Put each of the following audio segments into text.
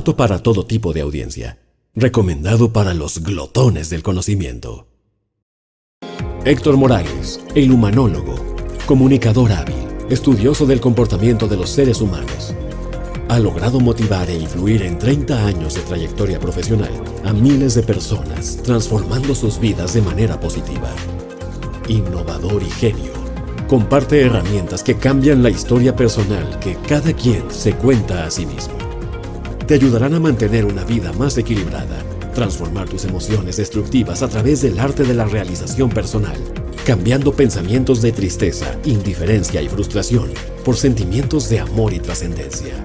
apto para todo tipo de audiencia. Recomendado para los glotones del conocimiento. Héctor Morales, el humanólogo, comunicador hábil, estudioso del comportamiento de los seres humanos. Ha logrado motivar e influir en 30 años de trayectoria profesional a miles de personas, transformando sus vidas de manera positiva. Innovador y genio, comparte herramientas que cambian la historia personal que cada quien se cuenta a sí mismo. Te ayudarán a mantener una vida más equilibrada, transformar tus emociones destructivas a través del arte de la realización personal, cambiando pensamientos de tristeza, indiferencia y frustración por sentimientos de amor y trascendencia.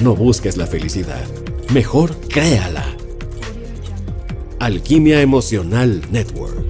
No busques la felicidad, mejor créala. Alquimia Emocional Network.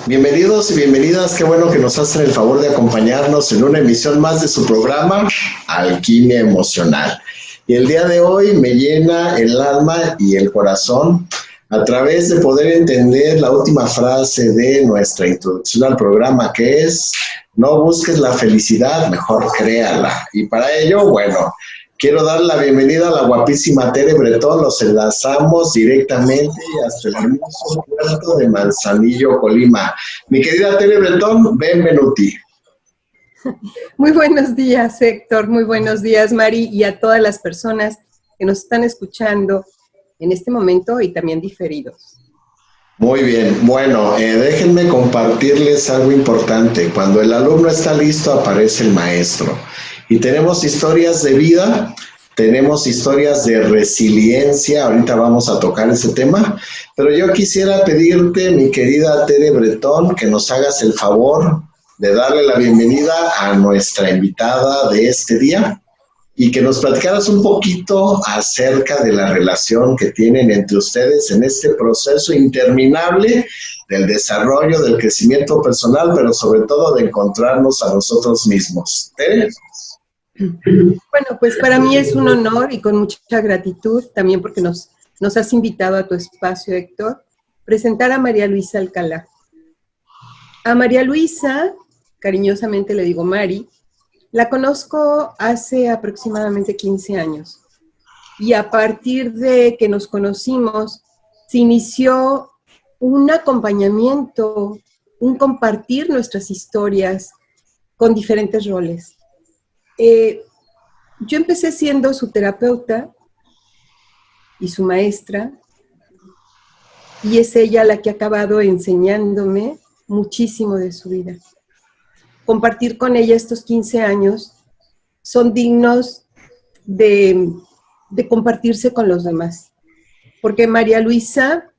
Bienvenidos y bienvenidas, qué bueno que nos hacen el favor de acompañarnos en una emisión más de su programa Alquimia Emocional. Y el día de hoy me llena el alma y el corazón a través de poder entender la última frase de nuestra introducción al programa, que es: no busques la felicidad, mejor créala. Y para ello, bueno, quiero dar la bienvenida a la guapísima Tere Bretón. Los enlazamos directamente hasta el hermoso puerto de Manzanillo, Colima. Mi querida Tere Bretón, benvenuti. Muy buenos días, Héctor. Muy buenos días, Mari, y a todas las personas que nos están escuchando en este momento y también diferidos. Muy bien. Bueno, déjenme compartirles algo importante. Cuando el alumno está listo, aparece el maestro. Y tenemos historias de vida, tenemos historias de resiliencia. Ahorita vamos a tocar ese tema. Pero yo quisiera pedirte, mi querida Tere Bretón, que nos hagas el favor de darle la bienvenida a nuestra invitada de este día y que nos platicaras un poquito acerca de la relación que tienen entre ustedes en este proceso interminable del desarrollo, del crecimiento personal, pero sobre todo de encontrarnos a nosotros mismos. ¿Tere? Bueno, pues para mí es un honor y con mucha gratitud, también porque nos has invitado a tu espacio, Héctor, presentar a María Luisa Alcalá. A María Luisa, cariñosamente le digo Mari, la conozco hace aproximadamente 15 años. Y a partir de que nos conocimos, se inició un acompañamiento, un compartir nuestras historias con diferentes roles. Yo empecé siendo su terapeuta y su maestra, y es ella la que ha acabado enseñándome muchísimo de su vida. Compartir con ella estos 15 años son dignos de compartirse con los demás, porque María Luisa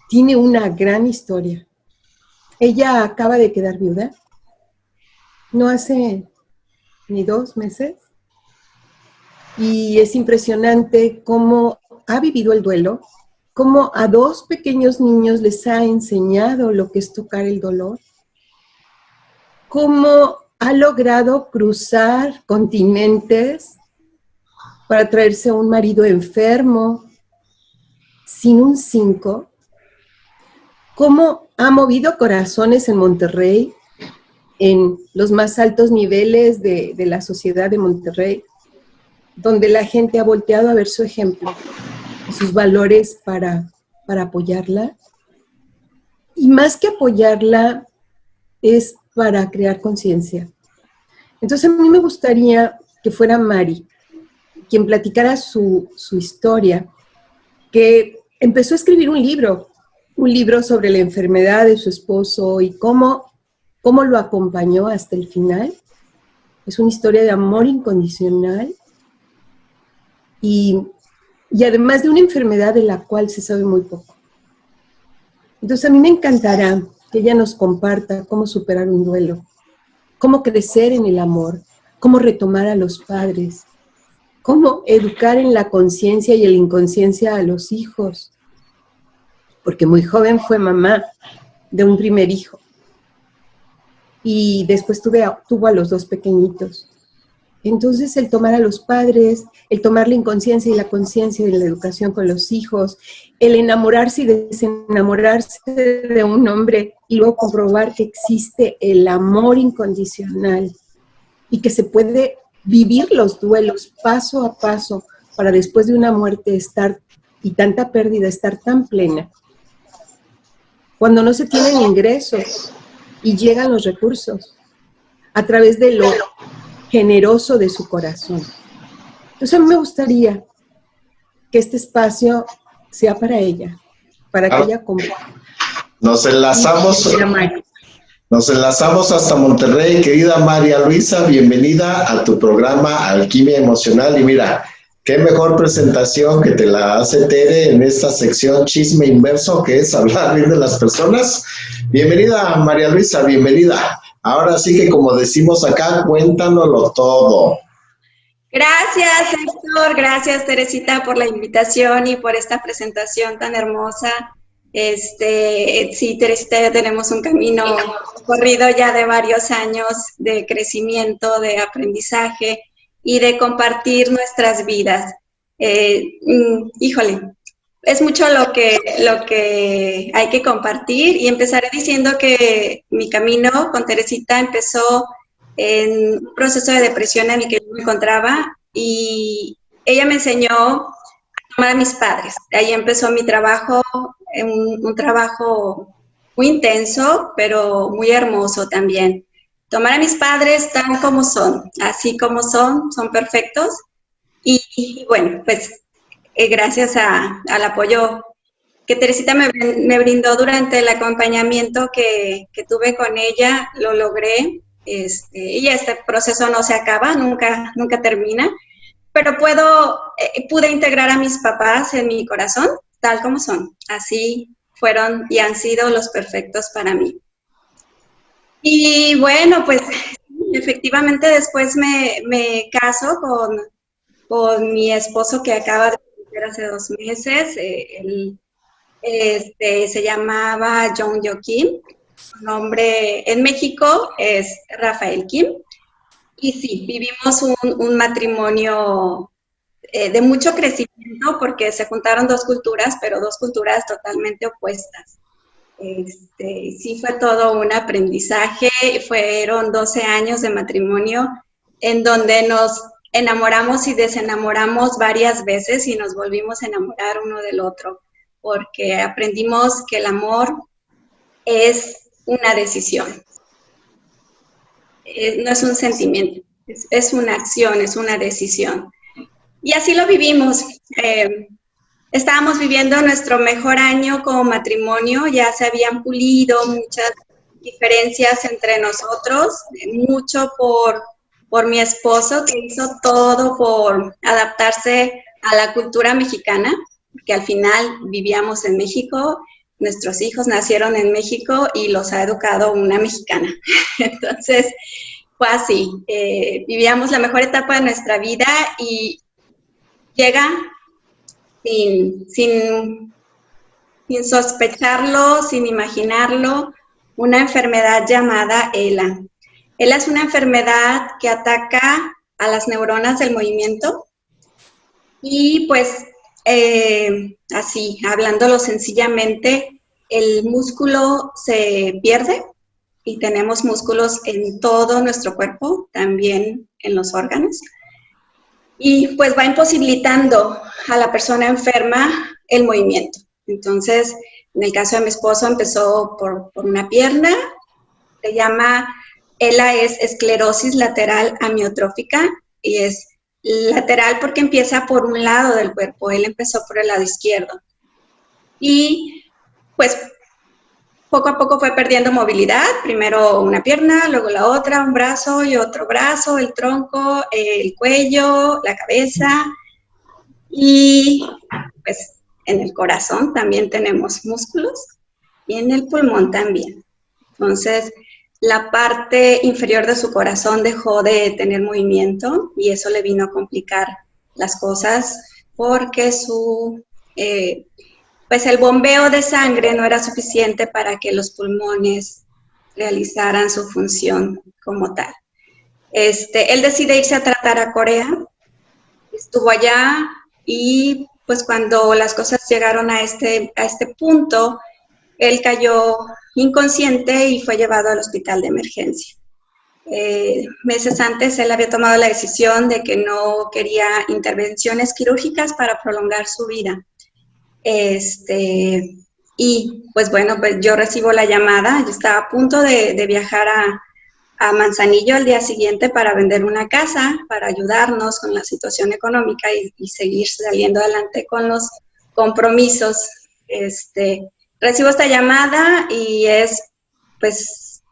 tiene una gran historia. Ella acaba de quedar viuda, no hace ni 2 meses, y es impresionante cómo ha vivido el duelo, cómo a 2 pequeños niños les ha enseñado lo que es tocar el dolor, cómo ha logrado cruzar continentes para traerse a un marido enfermo, sin un 5, cómo ha movido corazones en Monterrey, en los más altos niveles de la sociedad de Monterrey, donde la gente ha volteado a ver su ejemplo, sus valores para apoyarla. Y más que apoyarla, es para crear conciencia. Entonces a mí me gustaría que fuera Mari quien platicara su historia, que empezó a escribir un libro sobre la enfermedad de su esposo y cómo lo acompañó hasta el final. Es una historia de amor incondicional y además de una enfermedad de la cual se sabe muy poco. Entonces a mí me encantará que ella nos comparta cómo superar un duelo, cómo crecer en el amor, cómo retomar a los padres, cómo educar en la conciencia y en la inconsciencia a los hijos, porque muy joven fue mamá de un primer hijo y después tuvo a los 2 pequeñitos. Entonces el tomar a los padres, el tomar la inconsciencia y la conciencia de la educación con los hijos, el enamorarse y desenamorarse de un hombre y luego comprobar que existe el amor incondicional y que se puede vivir los duelos paso a paso para después de una muerte estar y tanta pérdida, estar tan plena. Cuando no se tienen ingresos y llegan los recursos a través de lo generoso de su corazón. Entonces a mí me gustaría que este espacio sea para ella, para que ella comparta. Nos enlazamos hasta Monterrey, querida María Luisa, bienvenida a tu programa Alquimia Emocional. Y mira, qué mejor presentación que te la hace Tere en esta sección Chisme Inverso, que es hablar bien de las personas. Bienvenida, María Luisa, bienvenida. Ahora sí que, como decimos acá, cuéntanoslo todo. Gracias, Héctor, gracias, Teresita, por la invitación y por esta presentación tan hermosa. Sí, Teresita, ya tenemos un camino corrido ya de varios años de crecimiento, de aprendizaje y de compartir nuestras vidas. Híjole, es mucho lo que hay que compartir, y empezaré diciendo que mi camino con Teresita empezó en un proceso de depresión en el que yo me encontraba, y ella me enseñó a tomar a mis padres. Ahí empezó mi trabajo, un trabajo muy intenso, pero muy hermoso también. Tomar a mis padres tan como son, así como son perfectos. Y bueno, pues gracias al apoyo que Teresita me brindó durante el acompañamiento que tuve con ella, lo logré. Y este proceso no se acaba, nunca termina, pero pude integrar a mis papás en mi corazón, tal como son. Así fueron y han sido los perfectos para mí. Y bueno, pues efectivamente después me caso con mi esposo, que acaba de cumplir hace 2 meses. Él se llamaba Jong Yo Kim. Su nombre en México es Rafael Kim. Y sí, vivimos un matrimonio de mucho crecimiento, porque se juntaron 2 culturas, pero 2 culturas totalmente opuestas. Sí, fue todo un aprendizaje. Fueron 12 años de matrimonio en donde nos enamoramos y desenamoramos varias veces, y nos volvimos a enamorar uno del otro, porque aprendimos que el amor es una decisión. No es un sentimiento, es una acción, es una decisión. Y así lo vivimos. Estábamos viviendo nuestro mejor año como matrimonio, ya se habían pulido muchas diferencias entre nosotros, mucho por mi esposo, que hizo todo por adaptarse a la cultura mexicana, que al final vivíamos en México. Nuestros hijos nacieron en México y los ha educado una mexicana. Entonces, fue así. Vivíamos la mejor etapa de nuestra vida, y llega sin sospecharlo, sin imaginarlo, una enfermedad llamada ELA. ELA es una enfermedad que ataca a las neuronas del movimiento, y pues así, hablándolo sencillamente, el músculo se pierde, y tenemos músculos en todo nuestro cuerpo, también en los órganos, y pues va imposibilitando a la persona enferma el movimiento. Entonces, en el caso de mi esposo, empezó por una pierna, se llama, ELA es esclerosis lateral amiotrófica, y es lateral porque empieza por un lado del cuerpo. Él empezó por el lado izquierdo. Y pues poco a poco fue perdiendo movilidad, primero una pierna, luego la otra, un brazo y otro brazo, el tronco, el cuello, la cabeza, y pues en el corazón también tenemos músculos, y en el pulmón también. Entonces, la parte inferior de su corazón dejó de tener movimiento, y eso le vino a complicar las cosas, porque pues el bombeo de sangre no era suficiente para que los pulmones realizaran su función como tal. Él decide irse a tratar a Corea, estuvo allá, y pues cuando las cosas llegaron a este punto, él cayó inconsciente y fue llevado al hospital de emergencia. Meses antes él había tomado la decisión de que no quería intervenciones quirúrgicas para prolongar su vida. Y pues bueno, pues yo recibo la llamada, yo estaba a punto de viajar a Manzanillo al día siguiente para vender una casa, para ayudarnos con la situación económica y seguir saliendo adelante con los compromisos. Recibo esta llamada y pues,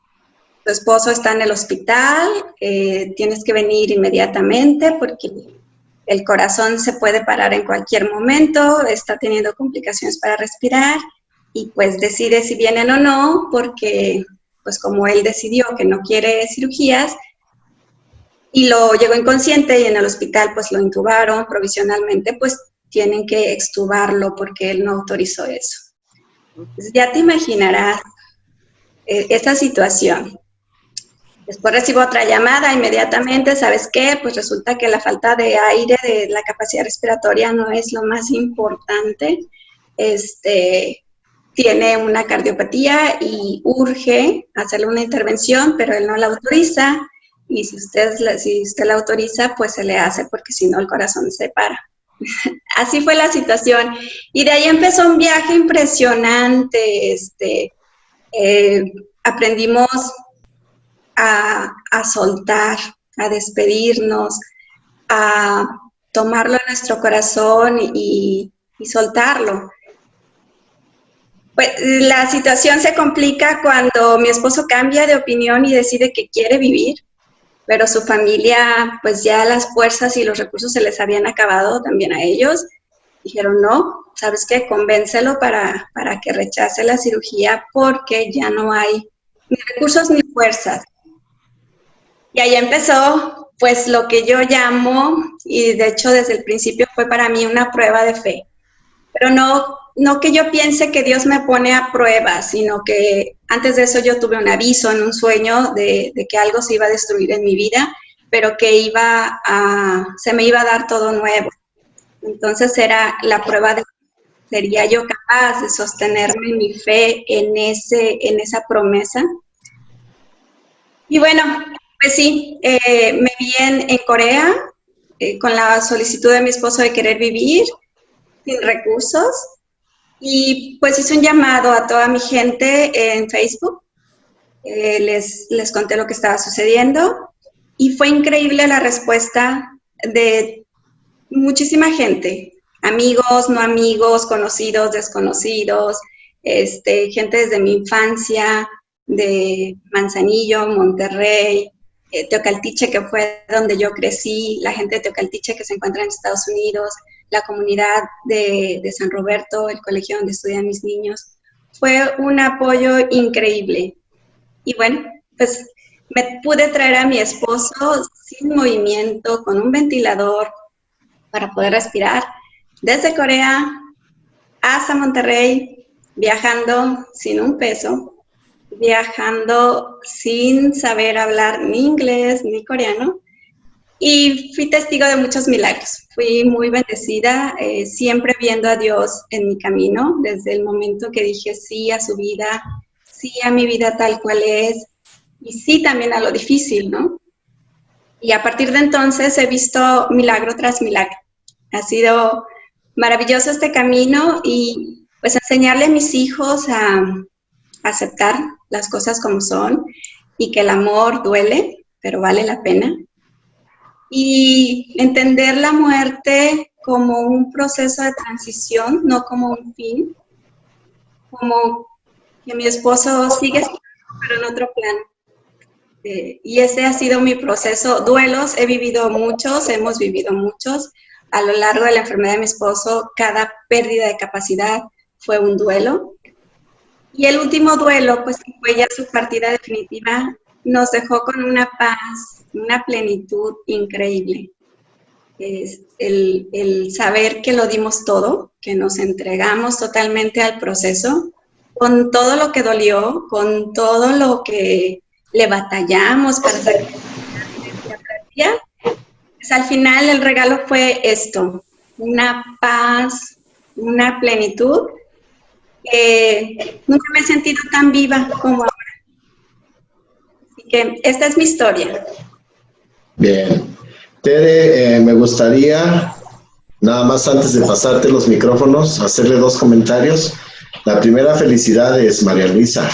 tu esposo está en el hospital, tienes que venir inmediatamente porque el corazón se puede parar en cualquier momento, está teniendo complicaciones para respirar y pues decide si vienen o no, porque pues como él decidió que no quiere cirugías y lo llegó inconsciente y en el hospital pues lo intubaron provisionalmente, pues tienen que extubarlo porque él no autorizó eso. Entonces, ya te imaginarás esa situación. Después recibo otra llamada inmediatamente, ¿sabes qué? Pues resulta que la falta de aire, de la capacidad respiratoria no es lo más importante. Tiene una cardiopatía y urge hacerle una intervención, pero él no la autoriza. Y si usted la autoriza, pues se le hace, porque si no el corazón se para. Así fue la situación. Y de ahí empezó un viaje impresionante. Aprendimos a soltar, a despedirnos, a tomarlo en nuestro corazón y soltarlo. Pues la situación se complica cuando mi esposo cambia de opinión y decide que quiere vivir, pero su familia, pues ya las fuerzas y los recursos se les habían acabado también a ellos. Dijeron, no, ¿sabes qué? Convéncelo para que rechace la cirugía porque ya no hay ni recursos ni fuerzas. Y ahí empezó, pues, lo que yo llamo, y de hecho desde el principio fue para mí una prueba de fe. Pero no que yo piense que Dios me pone a prueba, sino que antes de eso yo tuve un aviso en un sueño de que algo se iba a destruir en mi vida, pero que se me iba a dar todo nuevo. Entonces era la prueba de ¿sería yo capaz de sostenerme mi fe en esa promesa? Y bueno, pues sí, me vi en Corea con la solicitud de mi esposo de querer vivir sin recursos y pues hice un llamado a toda mi gente en Facebook, les conté lo que estaba sucediendo y fue increíble la respuesta de muchísima gente, amigos, no amigos, conocidos, desconocidos, gente desde mi infancia, de Manzanillo, Monterrey, Teocaltiche, que fue donde yo crecí, la gente de Teocaltiche que se encuentra en Estados Unidos, la comunidad de San Roberto, el colegio donde estudian mis niños. Fue un apoyo increíble. Y bueno, pues me pude traer a mi esposo sin movimiento, con un ventilador para poder respirar, desde Corea hasta Monterrey, viajando sin un peso, viajando sin saber hablar ni inglés ni coreano, y fui testigo de muchos milagros. Fui muy bendecida, siempre viendo a Dios en mi camino, desde el momento que dije sí a su vida, sí a mi vida tal cual es, y sí también a lo difícil, ¿no? Y a partir de entonces he visto milagro tras milagro. Ha sido maravilloso este camino y pues enseñarle a mis hijos a aceptar las cosas como son y que el amor duele, pero vale la pena. Y entender la muerte como un proceso de transición, no como un fin, como que mi esposo sigue pero en otro plan. Y ese ha sido mi proceso. Duelos, he vivido muchos, hemos vivido muchos. A lo largo de la enfermedad de mi esposo, cada pérdida de capacidad fue un duelo. Y el último duelo, pues que fue ya su partida definitiva, nos dejó con una paz, una plenitud increíble. Es el saber que lo dimos todo, que nos entregamos totalmente al proceso, con todo lo que dolió, con todo lo que le batallamos para hacer la terapia. Pues al final el regalo fue esto, una paz, una plenitud. Nunca me he sentido tan viva como ahora. que esta es mi historia. Bien. Tere, me gustaría, nada más antes de pasarte los micrófonos, hacerle 2 comentarios. La primera, felicidades, María Luisa.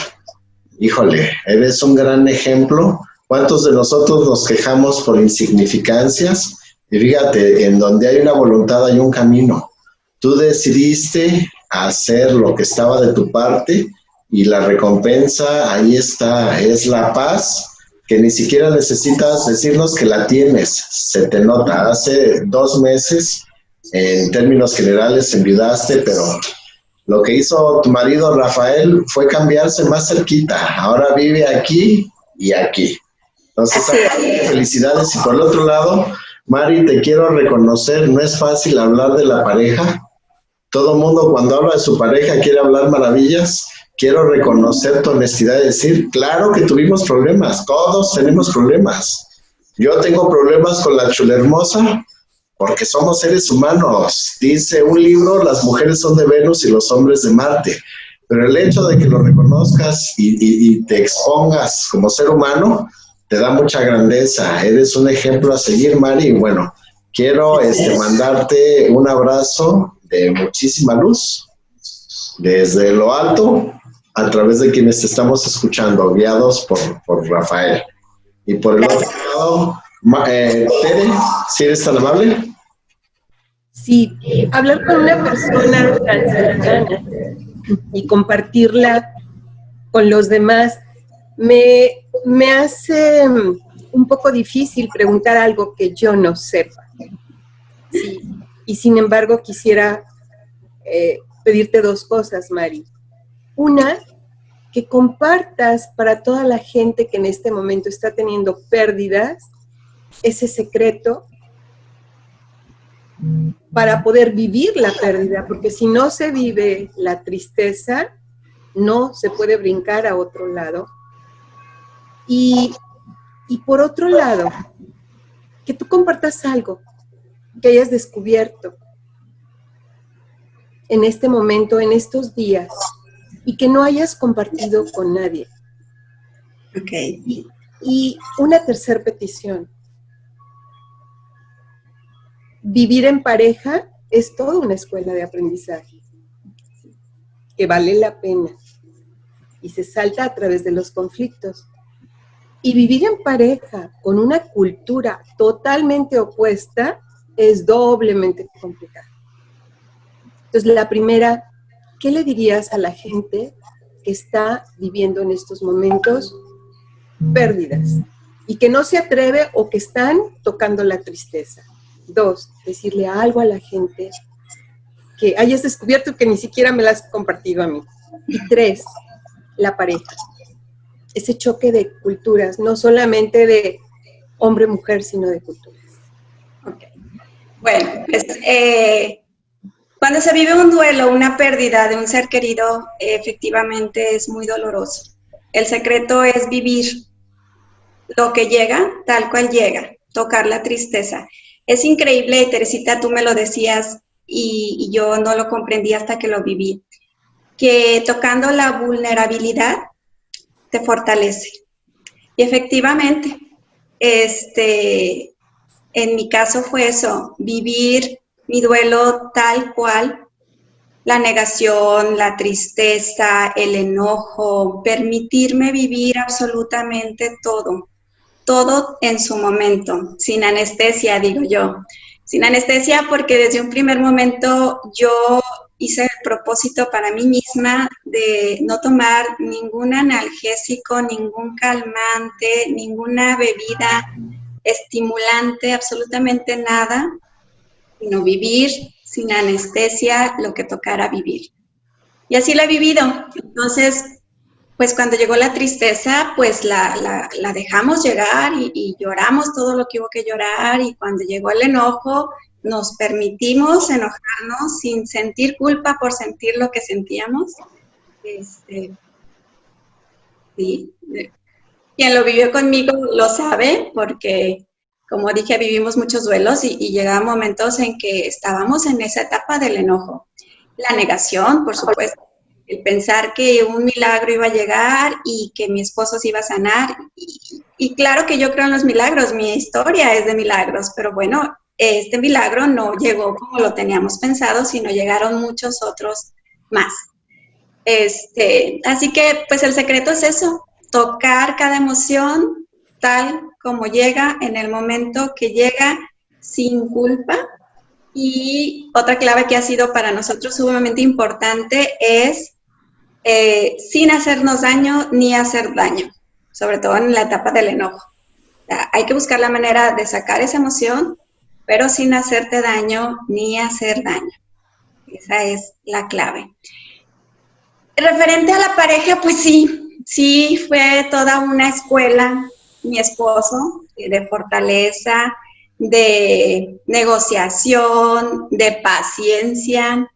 Híjole, eres un gran ejemplo. ¿Cuántos de nosotros nos quejamos por insignificancias? Y fíjate, en donde hay una voluntad hay un camino. Tú decidiste hacer lo que estaba de tu parte y la recompensa ahí está, es la paz, que ni siquiera necesitas decirnos que la tienes, se te nota. Hace 2 meses, en términos generales, enviudaste, pero lo que hizo tu marido Rafael fue cambiarse más cerquita. Ahora vive aquí y aquí. Entonces, felicidades. Y por el otro lado, Mari, te quiero reconocer, no es fácil hablar de la pareja. Todo el mundo cuando habla de su pareja quiere hablar maravillas. Quiero reconocer tu honestidad y decir, claro que tuvimos problemas, todos tenemos problemas. Yo tengo problemas con la chulermosa porque somos seres humanos. Dice un libro, las mujeres son de Venus y los hombres de Marte. Pero el hecho de que lo reconozcas y te expongas como ser humano, te da mucha grandeza. Eres un ejemplo a seguir, Mari. Y bueno, quiero mandarte un abrazo de muchísima luz desde lo alto a través de quienes te estamos escuchando, guiados por Rafael. Y por el otro lado, Tere, si eres tan amable. Sí, hablar con una persona tan cercana y compartirla con los demás me hace un poco difícil preguntar algo que yo no sepa. Sí, y sin embargo quisiera pedirte 2 cosas, Mari. Una, que compartas para toda la gente que en este momento está teniendo pérdidas ese secreto para poder vivir la pérdida, porque si no se vive la tristeza, no se puede brincar a otro lado. Y por otro lado, que tú compartas algo que hayas descubierto en este momento, en estos días, y que no hayas compartido con nadie. Ok. Y una tercera petición. Vivir en pareja es toda una escuela de aprendizaje que vale la pena y se salta a través de los conflictos. Y vivir en pareja con una cultura totalmente opuesta es doblemente complicado. Entonces, la primera, ¿qué le dirías a la gente que está viviendo en estos momentos pérdidas y que no se atreve o que están tocando la tristeza? 2, decirle algo a la gente que hayas descubierto que ni siquiera me la has compartido a mí. Y 3, la pareja. Ese choque de culturas, no solamente de hombre-mujer, sino de culturas. Ok. Bueno, pues, cuando se vive un duelo, una pérdida de un ser querido, efectivamente es muy doloroso. El secreto es vivir lo que llega, tal cual llega, tocar la tristeza. Es increíble, Teresita, tú me lo decías y yo no lo comprendí hasta que lo viví, que tocando la vulnerabilidad te fortalece. Y efectivamente, en mi caso fue eso, vivir mi duelo tal cual, la negación, la tristeza, el enojo, permitirme vivir absolutamente todo en su momento, sin anestesia, digo yo. Sin anestesia porque desde un primer momento yo hice el propósito para mí misma de no tomar ningún analgésico, ningún calmante, ninguna bebida estimulante, absolutamente nada, sino vivir sin anestesia lo que tocara vivir. Y así lo he vivido. Entonces, pues cuando llegó la tristeza, pues la dejamos llegar y lloramos todo lo que hubo que llorar, y cuando llegó el enojo, nos permitimos enojarnos sin sentir culpa por sentir lo que sentíamos. Sí. Quien lo vivió conmigo lo sabe, porque como dije, vivimos muchos duelos y llegaban momentos en que estábamos en esa etapa del enojo. La negación, por supuesto. el pensar que un milagro iba a llegar y que mi esposo se iba a sanar. Y claro que yo creo en los milagros, mi historia es de milagros, pero bueno, este milagro no llegó como lo teníamos pensado, sino llegaron muchos otros más. Así que pues el secreto es eso, tocar cada emoción tal como llega, en el momento que llega, sin culpa. Y otra clave que ha sido para nosotros sumamente importante es sin hacernos daño ni hacer daño, sobre todo en la etapa del enojo. O sea, hay que buscar la manera de sacar esa emoción, pero sin hacerte daño ni hacer daño. Esa es la clave. Referente a la pareja, pues sí fue toda una escuela, mi esposo, de fortaleza, de negociación, de paciencia,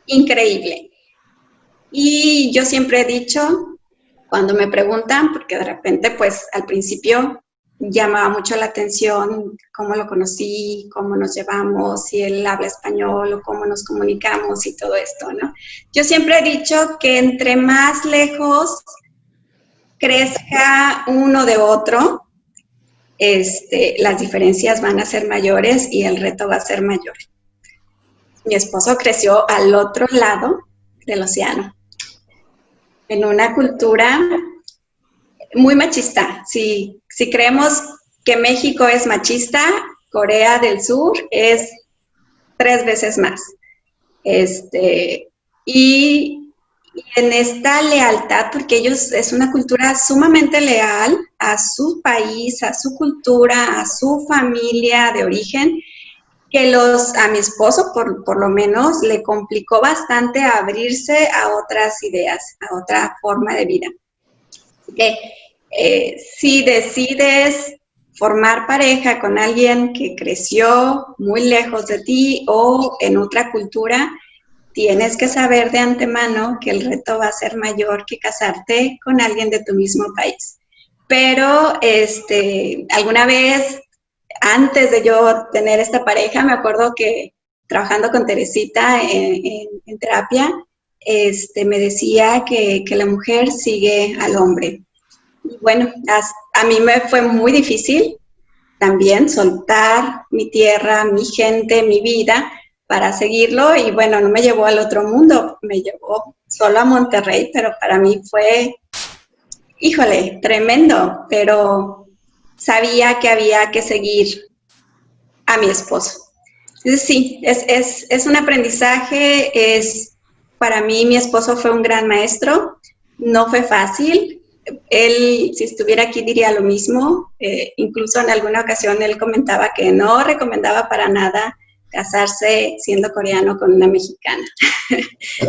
increíble. Y yo siempre he dicho, cuando me preguntan, porque de repente, pues al principio llamaba mucho la atención cómo lo conocí, cómo nos llevamos, si él habla español o cómo nos comunicamos y todo esto, ¿no? Yo siempre he dicho que entre más lejos crezca uno de otro, las diferencias van a ser mayores y el reto va a ser mayor. Mi esposo creció al otro lado del océano, en una cultura muy machista. Si creemos que México es machista, Corea del Sur es 3 veces más. Y en esta lealtad, porque ellos es una cultura sumamente leal a su país, a su cultura, a su familia de origen, que a mi esposo, por lo menos, le complicó bastante abrirse a otras ideas, a otra forma de vida. Así que si decides formar pareja con alguien que creció muy lejos de ti o en otra cultura, tienes que saber de antemano que el reto va a ser mayor que casarte con alguien de tu mismo país. Pero alguna vez, antes de yo tener esta pareja, me acuerdo que trabajando con Teresita en terapia, me decía que la mujer sigue al hombre. Y bueno, a mí me fue muy difícil también soltar mi tierra, mi gente, mi vida para seguirlo. Y bueno, no me llevó al otro mundo, me llevó solo a Monterrey, pero para mí fue, híjole, tremendo, pero sabía que había que seguir a mi esposo. Entonces, sí, es un aprendizaje, para mí mi esposo fue un gran maestro, no fue fácil. Él, si estuviera aquí, diría lo mismo. Incluso en alguna ocasión él comentaba que no recomendaba para nada casarse siendo coreano con una mexicana.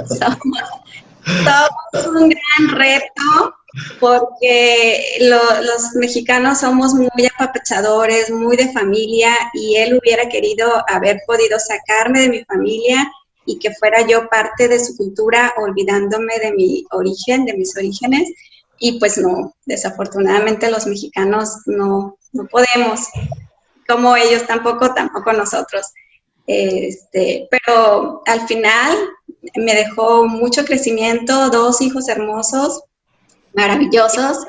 Somos un gran reto porque los mexicanos somos muy apapachadores, muy de familia, y él hubiera querido haber podido sacarme de mi familia y que fuera yo parte de su cultura, olvidándome de mi origen, de mis orígenes. Y pues no, desafortunadamente los mexicanos no podemos, como ellos tampoco nosotros. Pero al final me dejó mucho crecimiento, 2 hijos hermosos, maravillosos,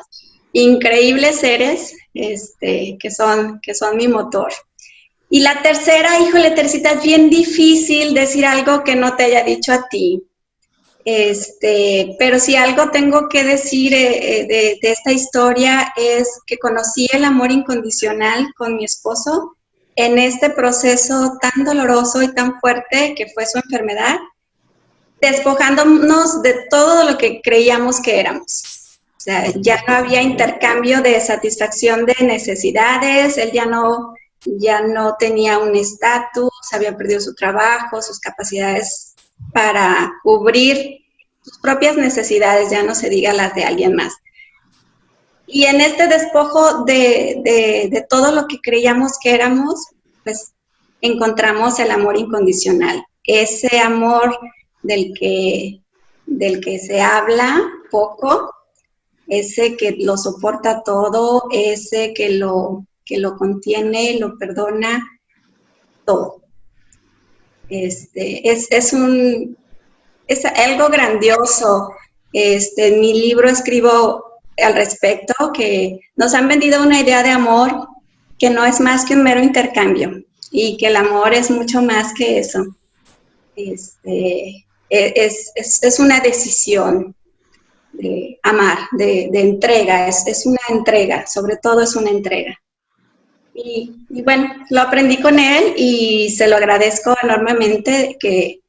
increíbles seres, que son mi motor. Y la tercera, híjole, Teresita, es bien difícil decir algo que no te haya dicho a ti. Pero si algo tengo que decir de esta historia es que conocí el amor incondicional con mi esposo en este proceso tan doloroso y tan fuerte que fue su enfermedad, despojándonos de todo lo que creíamos que éramos. O sea, ya no había intercambio de satisfacción de necesidades, él ya no tenía un estatus, había perdido su trabajo, sus capacidades para cubrir sus propias necesidades, ya no se diga las de alguien más. Y en este despojo de todo lo que creíamos que éramos, pues encontramos el amor incondicional, ese amor del que se habla poco, ese que lo soporta todo, ese que lo contiene, lo perdona todo. Es un es algo grandioso. En mi libro escribo al respecto que nos han vendido una idea de amor que no es más que un mero intercambio y que el amor es mucho más que eso. Es una decisión de amar, de entrega, es una entrega, sobre todo es una entrega. Y bueno, lo aprendí con él y se lo agradezco enormemente que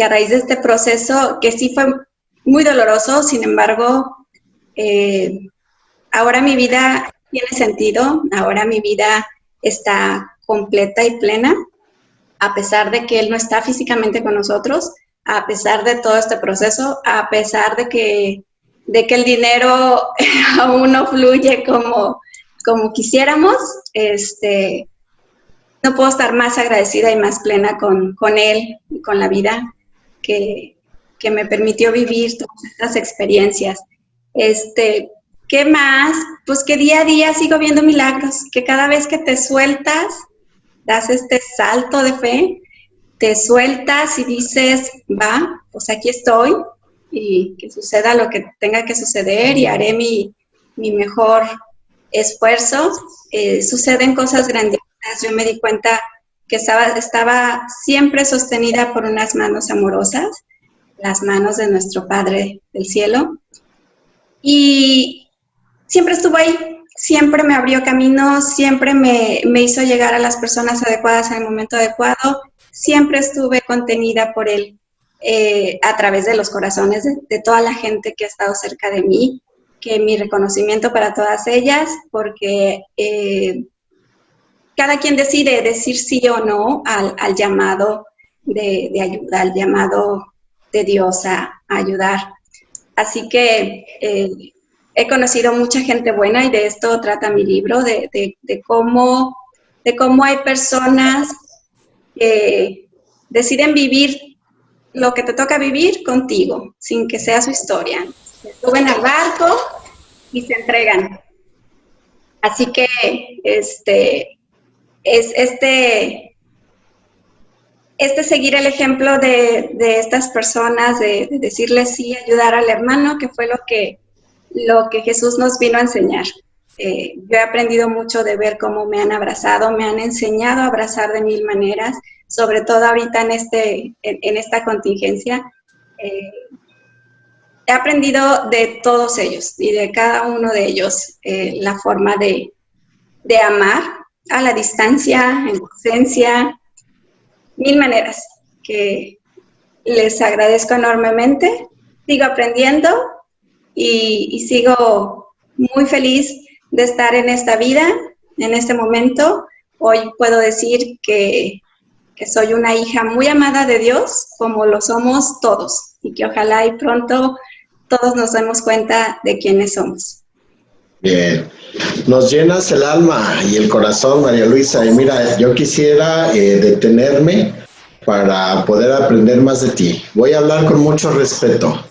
a raíz de este proceso, que sí fue muy doloroso, sin embargo, ahora mi vida tiene sentido, ahora mi vida está completa y plena, a pesar de que él no está físicamente con nosotros, a pesar de todo este proceso, a pesar de que el dinero aún no fluye como quisiéramos, no puedo estar más agradecida y más plena con él y con la vida que me permitió vivir todas estas experiencias. ¿Qué más? Pues que día a día sigo viendo milagros, que cada vez que te sueltas, das este salto de fe, te sueltas y dices, va, pues aquí estoy, y que suceda lo que tenga que suceder y haré mi mejor esfuerzo. Suceden cosas grandiosas. Yo me di cuenta que estaba siempre sostenida por unas manos amorosas, las manos de nuestro Padre del Cielo, y siempre estuvo ahí, siempre me abrió caminos, siempre me hizo llegar a las personas adecuadas en el momento adecuado, siempre estuve contenida por Él a través de los corazones de toda la gente que ha estado cerca de mí, que mi reconocimiento para todas ellas, porque cada quien decide decir sí o no al llamado de ayuda, al llamado de Dios a ayudar. Así que he conocido mucha gente buena y de esto trata mi libro, de cómo hay personas que deciden vivir lo que te toca vivir contigo, sin que sea su historia. Se suben al barco y se entregan. Así que seguir el ejemplo de estas personas, de decirles sí, ayudar al hermano, que fue lo que Jesús nos vino a enseñar. Yo he aprendido mucho de ver cómo me han abrazado, me han enseñado a abrazar de mil maneras, sobre todo ahorita en esta contingencia. He aprendido de todos ellos y de cada uno de ellos la forma de amar a la distancia, en ausencia, mil maneras que les agradezco enormemente. Sigo aprendiendo y sigo muy feliz de estar en esta vida, en este momento. Hoy puedo decir que soy una hija muy amada de Dios, como lo somos todos, y que ojalá y pronto todos nos demos cuenta de quiénes somos. Bien, nos llenas el alma y el corazón, María Luisa, y mira, yo quisiera detenerme para poder aprender más de ti. Voy a hablar con mucho respeto.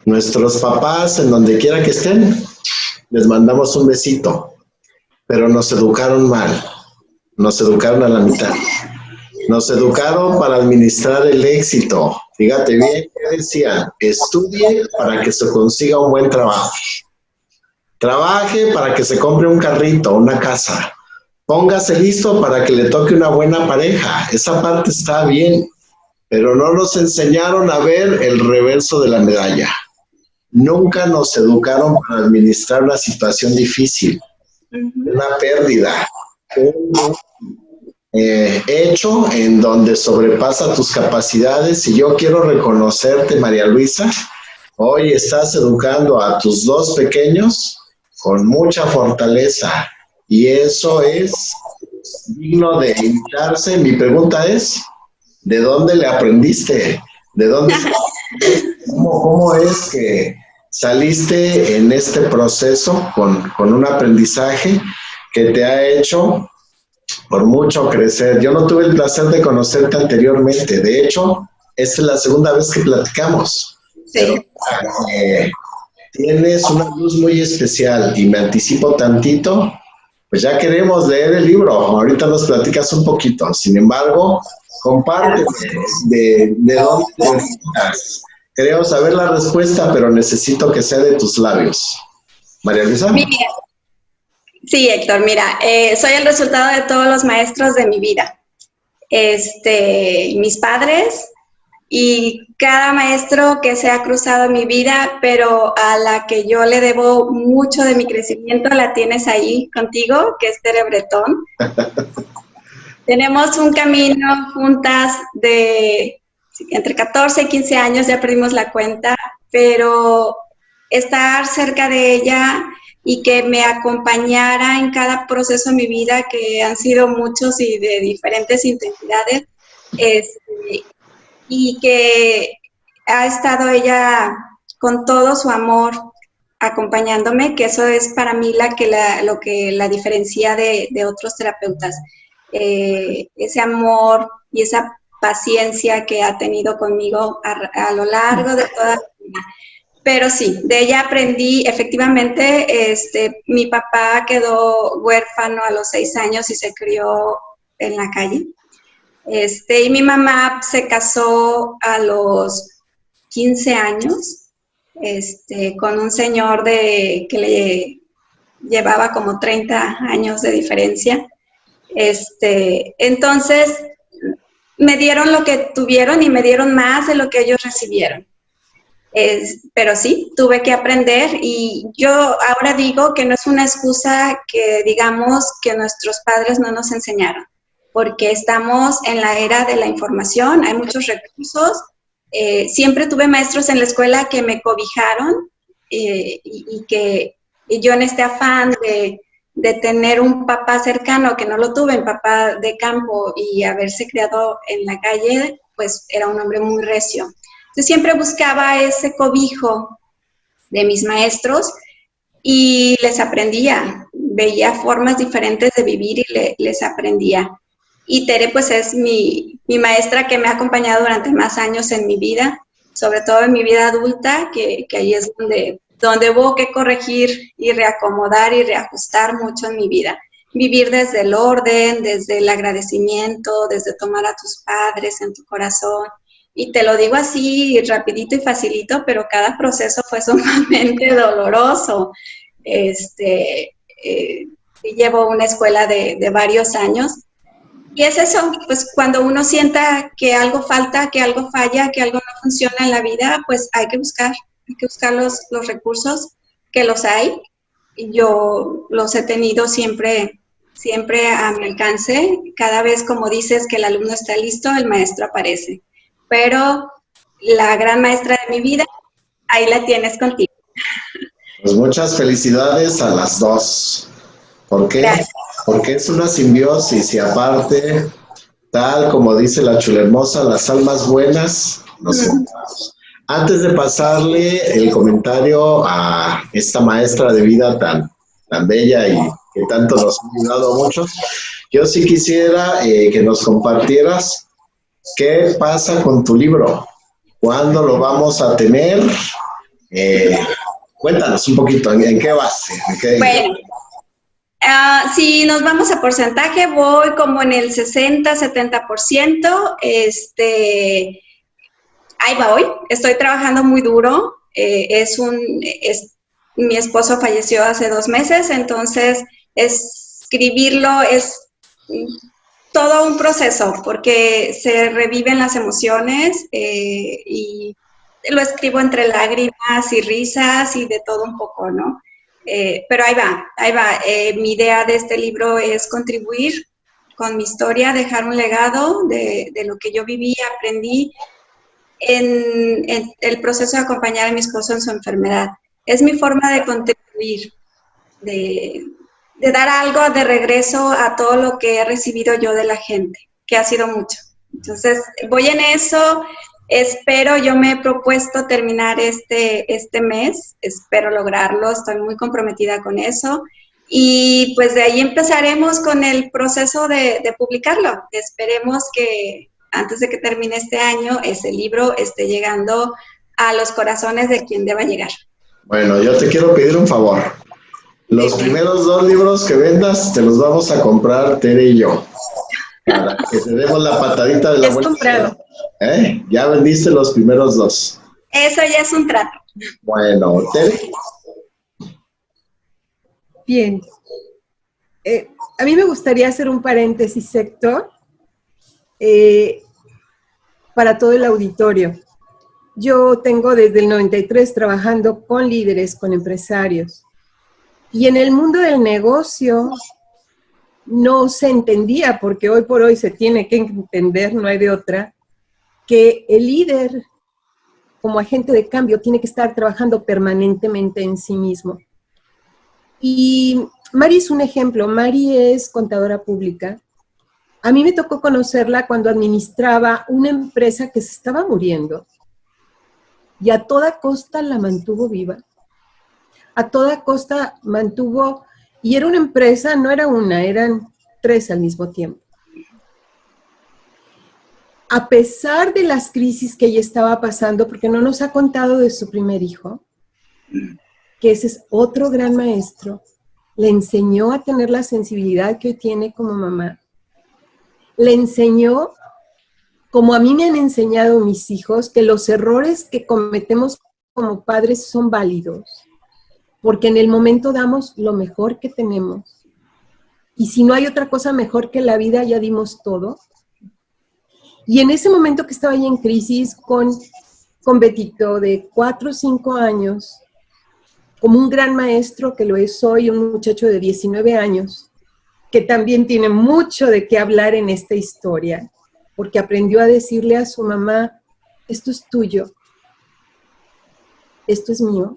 Nuestros papás, en donde quiera que estén, les mandamos un besito, pero nos educaron mal, nos educaron a la mitad. Nos educaron para administrar el éxito. Fíjate bien que decía, estudie para que se consiga un buen trabajo. Trabaje para que se compre un carrito, una casa. Póngase listo para que le toque una buena pareja. Esa parte está bien, pero no nos enseñaron a ver el reverso de la medalla. Nunca nos educaron para administrar una situación difícil, una pérdida, un hecho en donde sobrepasa tus capacidades. Y yo quiero reconocerte, María Luisa, hoy estás educando a tus dos pequeños con mucha fortaleza y eso es digno de imitarse. Mi pregunta es, ¿de dónde le aprendiste? ¿De dónde? ¿Cómo es que saliste en este proceso con un aprendizaje que te ha hecho por mucho crecer? Yo no tuve el placer de conocerte anteriormente. De hecho, esta es la segunda vez que platicamos. Sí. Pero, tienes una luz muy especial y me anticipo tantito, pues ya queremos leer el libro. Ahorita nos platicas un poquito. Sin embargo, Compárteme de dónde te originas. Creo saber la respuesta, pero necesito que sea de tus labios. María Luisa. Sí, Héctor, mira, soy el resultado de todos los maestros de mi vida. Mis padres y cada maestro que se ha cruzado en mi vida, pero a la que yo le debo mucho de mi crecimiento, la tienes ahí contigo, que es Tere Bretón. Tenemos un camino juntas de entre 14 y 15 años, ya perdimos la cuenta, pero estar cerca de ella y que me acompañara en cada proceso de mi vida, que han sido muchos y de diferentes intensidades, y que ha estado ella con todo su amor acompañándome, que eso es para mí lo que la diferencia de otros terapeutas. Ese amor y esa paciencia que ha tenido conmigo a lo largo de toda mi vida. Pero sí, de ella aprendí, efectivamente, mi papá quedó huérfano a los 6 años y se crió en la calle. Y mi mamá se casó a los 15 años con un señor que le llevaba como 30 años de diferencia. Entonces, me dieron lo que tuvieron y me dieron más de lo que ellos recibieron. Pero sí, tuve que aprender y yo ahora digo que no es una excusa que digamos que nuestros padres no nos enseñaron, porque estamos en la era de la información, hay muchos recursos. Siempre tuve maestros en la escuela que me cobijaron y yo en este afán de tener un papá cercano, que no lo tuve, un papá de campo y haberse criado en la calle, pues era un hombre muy recio. Entonces siempre buscaba ese cobijo de mis maestros y les aprendía, veía formas diferentes de vivir y les aprendía. Y Tere pues es mi maestra que me ha acompañado durante más años en mi vida, sobre todo en mi vida adulta, que ahí es donde hubo que corregir y reacomodar y reajustar mucho en mi vida. Vivir desde el orden, desde el agradecimiento, desde tomar a tus padres en tu corazón. Y te lo digo así, rapidito y facilito, pero cada proceso fue sumamente doloroso. Llevo una escuela de varios años. Y es eso, pues cuando uno sienta que algo falta, que algo falla, que algo no funciona en la vida, pues hay que buscar los recursos, que los hay. Yo los he tenido siempre a mi alcance. Cada vez, como dices, que el alumno está listo, el maestro aparece. Pero la gran maestra de mi vida, ahí la tienes contigo. Pues muchas felicidades a las dos. ¿Por qué? Gracias. Porque es una simbiosis y aparte, tal como dice la Chulermosa, las almas buenas nos juntamos. Antes de pasarle el comentario a esta maestra de vida tan bella y que tanto nos ha ayudado a muchos, yo sí quisiera que nos compartieras qué pasa con tu libro, cuándo lo vamos a tener. Cuéntanos un poquito, ¿en qué base? Bueno, si nos vamos a porcentaje, voy como en el 60-70%. Ahí va hoy, estoy trabajando muy duro. Mi esposo falleció hace 2 meses, entonces escribirlo es todo un proceso porque se reviven las emociones y lo escribo entre lágrimas y risas y de todo un poco, ¿no? Pero ahí va. Mi idea de este libro es contribuir con mi historia, dejar un legado de lo que yo viví, aprendí en el proceso de acompañar a mi esposo en su enfermedad. Es mi forma de contribuir, de dar algo de regreso a todo lo que he recibido yo de la gente, que ha sido mucho. Entonces, voy en eso. Espero, yo me he propuesto terminar este mes, espero lograrlo, estoy muy comprometida con eso. Y pues de ahí empezaremos con el proceso de publicarlo. Esperemos que antes de que termine este año, ese libro esté llegando a los corazones de quien deba llegar. Bueno, yo te quiero pedir un favor. Los primeros 2 libros que vendas te los vamos a comprar Tere y yo. para que te demos la patadita de la Es buena comprado. suerte. Ya vendiste los primeros 2. Eso ya es un trato. Bueno, Tere. Bien. A mí me gustaría hacer un paréntesis, Héctor, para todo el auditorio. Yo tengo desde el 93 trabajando con líderes, con empresarios. Y en el mundo del negocio no se entendía, porque hoy por hoy se tiene que entender, no hay de otra, que el líder, como agente de cambio, tiene que estar trabajando permanentemente en sí mismo. Y Mari es un ejemplo. Mari es contadora pública. A mí me tocó conocerla cuando administraba una empresa que se estaba muriendo y a toda costa la mantuvo viva. A toda costa mantuvo, y era una empresa, no era una, eran 3 al mismo tiempo. A pesar de las crisis que ella estaba pasando, porque no nos ha contado de su primer hijo, que ese es otro gran maestro, le enseñó a tener la sensibilidad que hoy tiene como mamá. Le enseñó, como a mí me han enseñado mis hijos, que los errores que cometemos como padres son válidos, porque en el momento damos lo mejor que tenemos. Y si no hay otra cosa mejor que la vida, ya dimos todo. Y en ese momento que estaba ahí en crisis con Betito, de 4 o 5 años, como un gran maestro que lo es hoy, un muchacho de 19 años, que también tiene mucho de qué hablar en esta historia, porque aprendió a decirle a su mamá, esto es tuyo, esto es mío.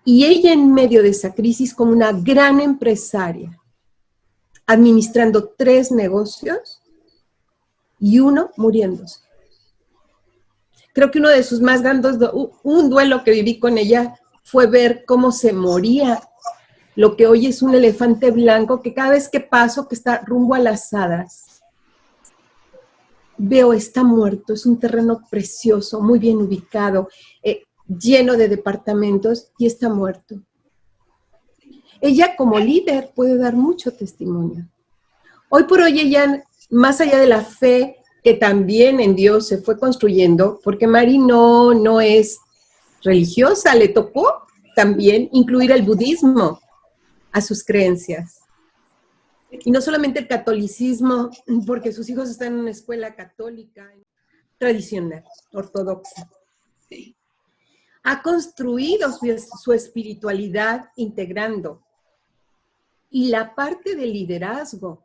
Y ella en medio de esa crisis, como una gran empresaria, administrando 3 negocios y uno muriéndose. Creo que uno de sus más grandes, un duelo que viví con ella fue ver cómo se moría lo que hoy es un elefante blanco, que cada vez que paso, que está rumbo a las hadas, veo está muerto. Es un terreno precioso, muy bien ubicado, lleno de departamentos, y está muerto. Ella como líder puede dar mucho testimonio. Hoy por hoy ella, más allá de la fe que también en Dios se fue construyendo, porque Mari no es religiosa, le tocó también incluir el budismo a sus creencias. Y no solamente el catolicismo, porque sus hijos están en una escuela católica tradicional, ortodoxa. Ha construido su espiritualidad integrando. Y la parte del liderazgo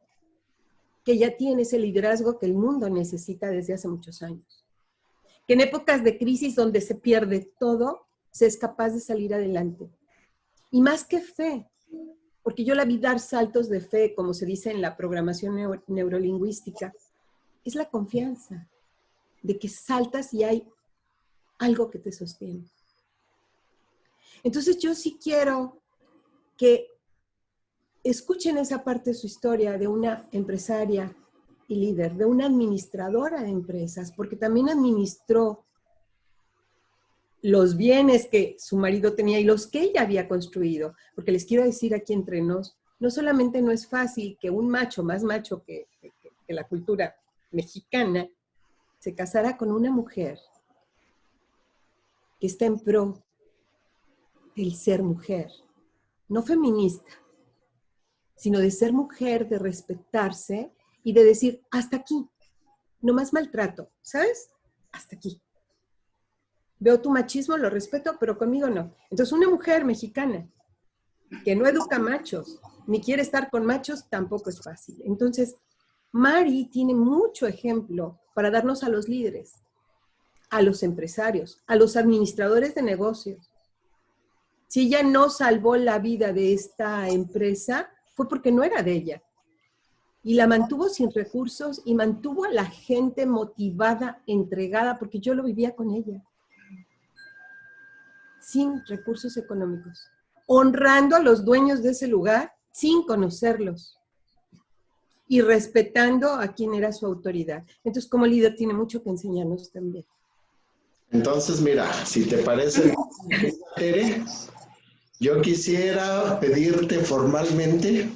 que ella tiene, es el liderazgo que el mundo necesita desde hace muchos años. Que en épocas de crisis donde se pierde todo, se es capaz de salir adelante. Y más que fe, porque yo la vi dar saltos de fe, como se dice en la programación neurolingüística, es la confianza de que saltas y hay algo que te sostiene. Entonces yo sí quiero que escuchen esa parte de su historia de una empresaria y líder, de una administradora de empresas, porque también administró los bienes que su marido tenía y los que ella había construido. Porque les quiero decir aquí entre nos, no solamente no es fácil que un macho, más macho que la cultura mexicana, se casara con una mujer que está en pro del ser mujer, no feminista, sino de ser mujer, de respetarse y de decir, hasta aquí, no más maltrato, ¿sabes? Hasta aquí. Veo tu machismo, lo respeto, pero conmigo no. Entonces, una mujer mexicana que no educa machos, ni quiere estar con machos, tampoco es fácil. Entonces, Mari tiene mucho ejemplo para darnos a los líderes, a los empresarios, a los administradores de negocios. Si ella no salvó la vida de esta empresa, fue porque no era de ella. Y la mantuvo sin recursos y mantuvo a la gente motivada, entregada, porque yo lo vivía con ella. Sin recursos económicos, honrando a los dueños de ese lugar sin conocerlos y respetando a quien era su autoridad. Entonces, como líder tiene mucho que enseñarnos también. Entonces, mira, si te parece, Tere, yo quisiera pedirte formalmente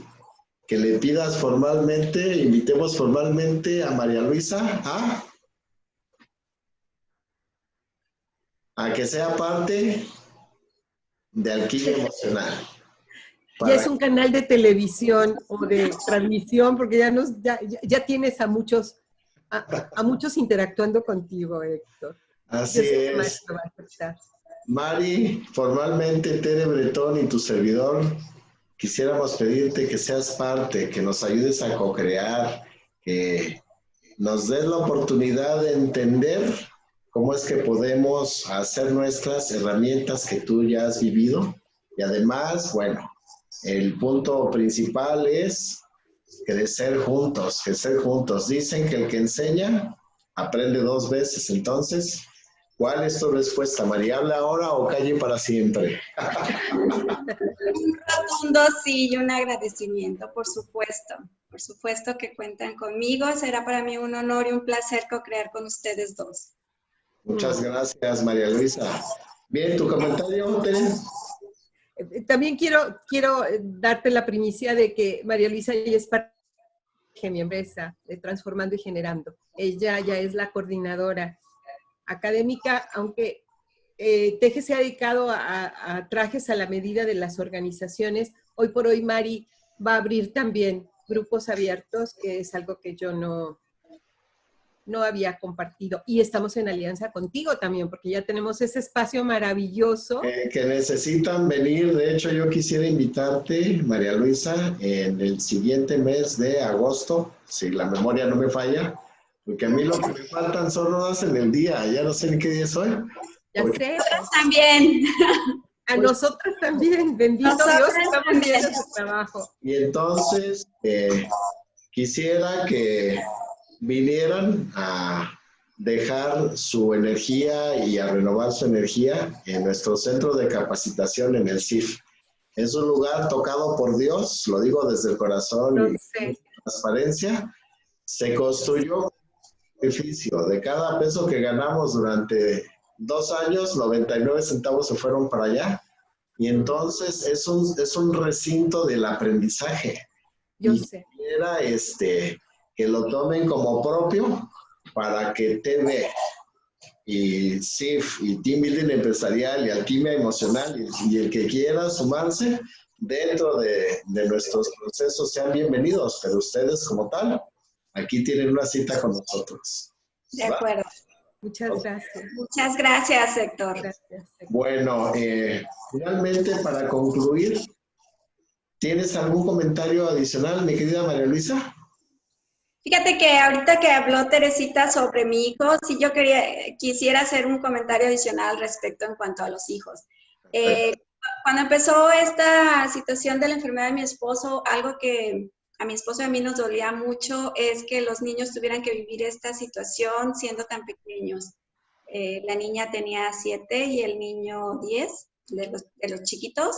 que le pidas formalmente, invitemos formalmente a María Luisa a que sea parte de Alquimia Emocional. Ya es un canal de televisión o de transmisión, porque ya tienes a muchos interactuando contigo, Héctor. Así es. Lo va a aceptar. Mari, formalmente Tere Bretón y tu servidor, quisiéramos pedirte que seas parte, que nos ayudes a co-crear, que nos des la oportunidad de entender cómo es que podemos hacer nuestras herramientas que tú ya has vivido. Y además, bueno, el punto principal es crecer juntos, crecer juntos. Dicen que el que enseña aprende 2 veces. Entonces, ¿cuál es tu respuesta, María? ¿Habla ahora o calle para siempre? Un rotundo sí y un agradecimiento, por supuesto. Por supuesto que cuentan conmigo. Será para mí un honor y un placer co-crear con ustedes dos. Muchas gracias, María Luisa. Bien, ¿tu comentario, Tere? También quiero darte la primicia de que María Luisa ya es parte de mi empresa, de Transformando y Generando. Ella ya es la coordinadora académica, aunque Teje se ha dedicado a trajes a la medida de las organizaciones. Hoy por hoy Mari va a abrir también grupos abiertos, que es algo que yo no había compartido. Y estamos en alianza contigo también, porque ya tenemos ese espacio maravilloso. Que necesitan venir. De hecho, yo quisiera invitarte, María Luisa, en el siguiente mes de agosto, si la memoria no me falla, porque a mí lo que me faltan son horas en el día. Ya no sé ni qué día es hoy. Ya sé. Nosotros también. A nosotros también, bendito Dios, estamos viendo su trabajo. Y entonces, quisiera que vinieran a dejar su energía y a renovar su energía en nuestro centro de capacitación en el CIF. Es un lugar tocado por Dios, lo digo desde el corazón y transparencia. Se construyó un edificio. De cada peso que ganamos durante 2 años, 99 centavos se fueron para allá. Y entonces es un recinto del aprendizaje. Yo sé. Era que lo tomen como propio para que TV y CIF y Team Building Empresarial y Alquimia Emocional y el que quiera sumarse dentro de nuestros procesos sean bienvenidos, pero ustedes como tal, aquí tienen una cita con nosotros. De acuerdo. Muchas gracias. Muchas gracias, Héctor. Gracias, Héctor. Bueno, finalmente para concluir, ¿tienes algún comentario adicional, mi querida María Luisa? Fíjate que ahorita que habló Teresita sobre mi hijo, sí yo quisiera hacer un comentario adicional respecto en cuanto a los hijos. Cuando empezó esta situación de la enfermedad de mi esposo, algo que a mi esposo y a mí nos dolía mucho es que los niños tuvieran que vivir esta situación siendo tan pequeños. La niña tenía 7 y el niño 10, de los chiquitos.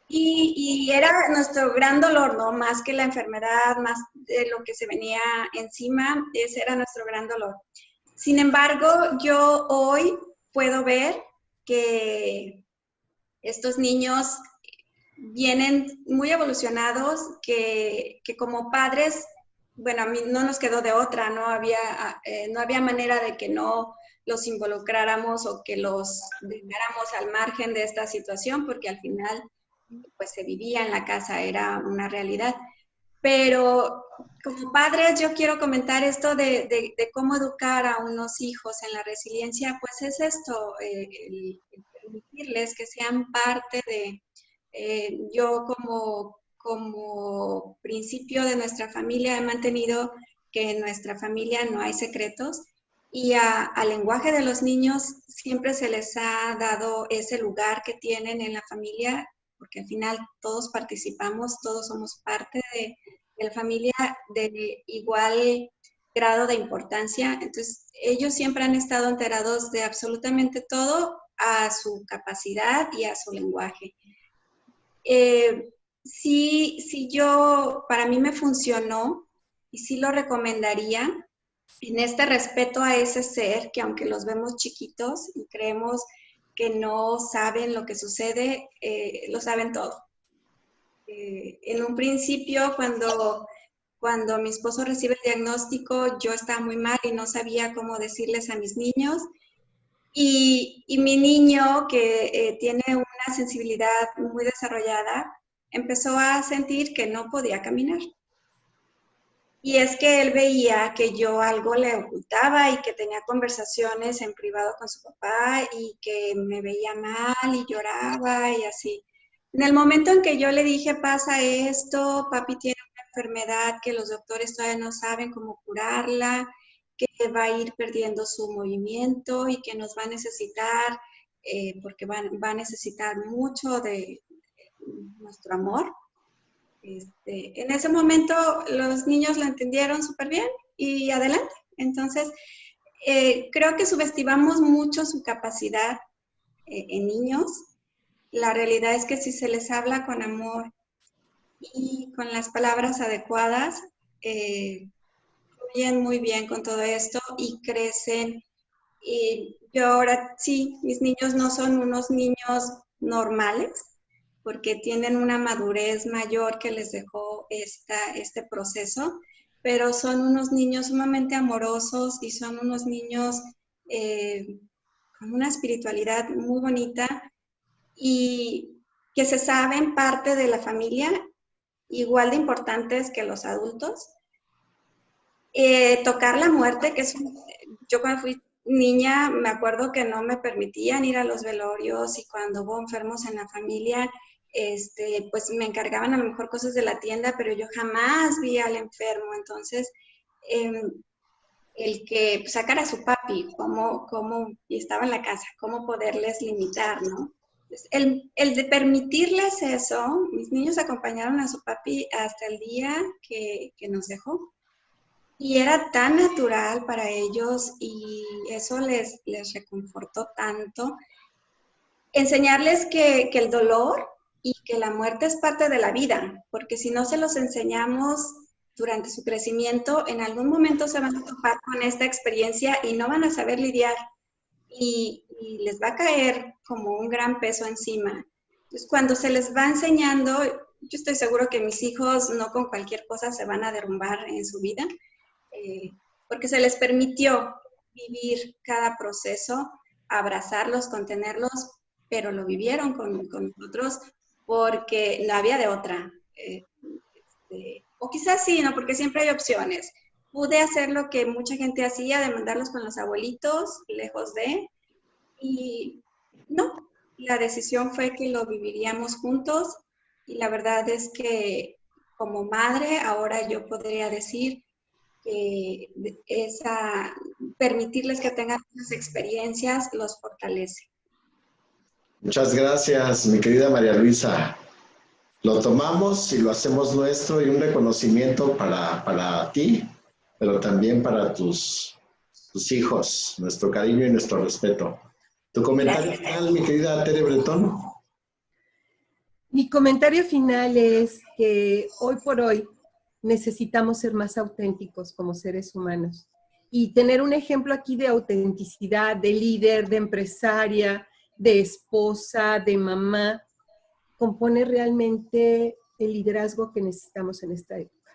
Y era nuestro gran dolor, ¿no? Más que la enfermedad, más de lo que se venía encima, ese era nuestro gran dolor. Sin embargo, yo hoy puedo ver que estos niños vienen muy evolucionados, que como padres, bueno, a mí no nos quedó de otra, no había manera de que no los involucráramos o que los dejáramos al margen de esta situación, porque al final pues se vivía en la casa, era una realidad. Pero como padres yo quiero comentar esto de cómo educar a unos hijos en la resiliencia, pues es esto, el permitirles que sean parte de, yo como principio de nuestra familia he mantenido que en nuestra familia no hay secretos y al lenguaje de los niños siempre se les ha dado ese lugar que tienen en la familia, porque al final todos participamos, todos somos parte de la familia de igual grado de importancia. Entonces, ellos siempre han estado enterados de absolutamente todo a su capacidad y a su lenguaje. Sí, para mí me funcionó y sí lo recomendaría en este respeto a ese ser que aunque los vemos chiquitos y creemos que no saben lo que sucede, lo saben todo. En un principio, cuando mi esposo recibe el diagnóstico, yo estaba muy mal y no sabía cómo decirles a mis niños. Y mi niño, que tiene una sensibilidad muy desarrollada, empezó a sentir que no podía caminar. Y es que él veía que yo algo le ocultaba y que tenía conversaciones en privado con su papá y que me veía mal y lloraba y así. En el momento en que yo le dije, pasa esto, papi tiene una enfermedad que los doctores todavía no saben cómo curarla, que va a ir perdiendo su movimiento y que nos va a necesitar, porque va a necesitar mucho de nuestro amor. En ese momento los niños lo entendieron súper bien y adelante. Entonces, creo que subestimamos mucho su capacidad en niños. La realidad es que si se les habla con amor y con las palabras adecuadas, fluyen muy bien con todo esto y crecen. Y yo ahora sí, mis niños no son unos niños normales, porque tienen una madurez mayor que les dejó este proceso, pero son unos niños sumamente amorosos y son unos niños con una espiritualidad muy bonita y que se saben parte de la familia, igual de importantes que los adultos. Tocar la muerte, yo cuando fui niña me acuerdo que no me permitían ir a los velorios y cuando hubo enfermos en la familia, pues me encargaban a lo mejor cosas de la tienda, pero yo jamás vi al enfermo. Entonces, el que sacar a su papi, y estaba en la casa, cómo poderles limitar, ¿no? Entonces, el de permitirles eso, mis niños acompañaron a su papi hasta el día que nos dejó. Y era tan natural para ellos y eso les reconfortó tanto. Enseñarles que el dolor y que la muerte es parte de la vida, porque si no se los enseñamos durante su crecimiento, en algún momento se van a topar con esta experiencia y no van a saber lidiar y les va a caer como un gran peso encima. Entonces, cuando se les va enseñando, yo estoy seguro que mis hijos no con cualquier cosa se van a derrumbar en su vida, porque se les permitió vivir cada proceso, abrazarlos, contenerlos, pero lo vivieron con nosotros porque no había de otra. O quizás sí, ¿no? Porque siempre hay opciones. Pude hacer lo que mucha gente hacía, de mandarlos con los abuelitos, lejos de, y no, la decisión fue que lo viviríamos juntos, y la verdad es que como madre, ahora yo podría decir que permitirles que tengan esas experiencias los fortalece. Muchas gracias, mi querida María Luisa. Lo tomamos y lo hacemos nuestro y un reconocimiento para ti, pero también para tus hijos, nuestro cariño y nuestro respeto. ¿Tu comentario final, mi querida Tere Bretón? Mi comentario final es que hoy por hoy necesitamos ser más auténticos como seres humanos y tener un ejemplo aquí de autenticidad, de líder, de empresaria, de esposa, de mamá, compone realmente el liderazgo que necesitamos en esta época.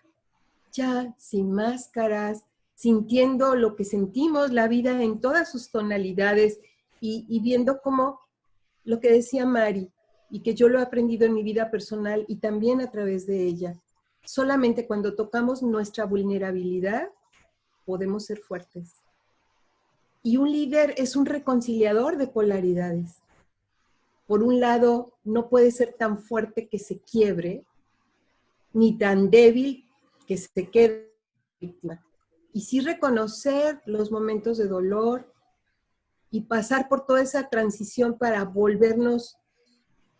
Ya sin máscaras, sintiendo lo que sentimos, la vida en todas sus tonalidades y viendo cómo lo que decía Mari, y que yo lo he aprendido en mi vida personal y también a través de ella, solamente cuando tocamos nuestra vulnerabilidad podemos ser fuertes. Y un líder es un reconciliador de polaridades. Por un lado, no puede ser tan fuerte que se quiebre, ni tan débil que se quede víctima. Y sí reconocer los momentos de dolor y pasar por toda esa transición para volvernos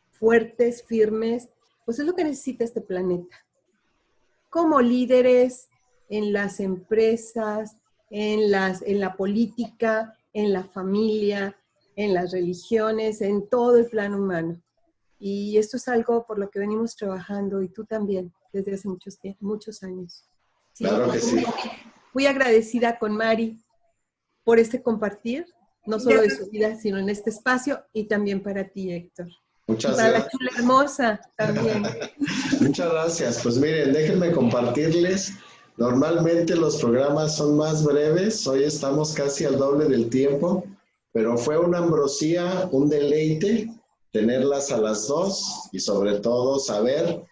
fuertes, firmes, pues es lo que necesita este planeta. Como líderes en las empresas, en la política, en la familia, en las religiones, en todo el plano humano. Y esto es algo por lo que venimos trabajando, y tú también, desde hace muchos años. Sí, claro que sí. Muy agradecida con Mari por este compartir, no solo de su vida, sino en este espacio, y también para ti, Héctor. Muchas para gracias. la chula hermosa también. Muchas gracias. Pues miren, déjenme compartirles. Normalmente los programas son más breves. Hoy estamos casi al doble del tiempo, pero fue una ambrosía, un deleite tenerlas a las dos y sobre todo saber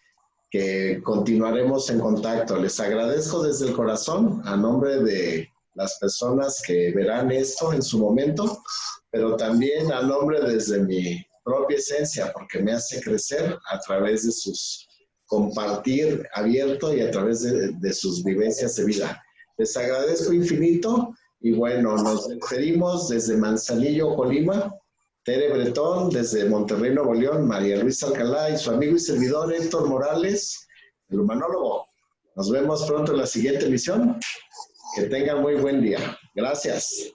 que continuaremos en contacto. Les agradezco desde el corazón a nombre de las personas que verán esto en su momento, pero también a nombre desde mi propia esencia, porque me hace crecer a través de sus compartir abierto y a través de sus vivencias de vida. Les agradezco infinito y bueno, nos despedimos desde Manzanillo, Colima. Tere Bretón, desde Monterrey, Nuevo León, María Luisa Alcalá y su amigo y servidor Héctor Morales, el humanólogo. Nos vemos pronto en la siguiente emisión. Que tengan muy buen día. Gracias.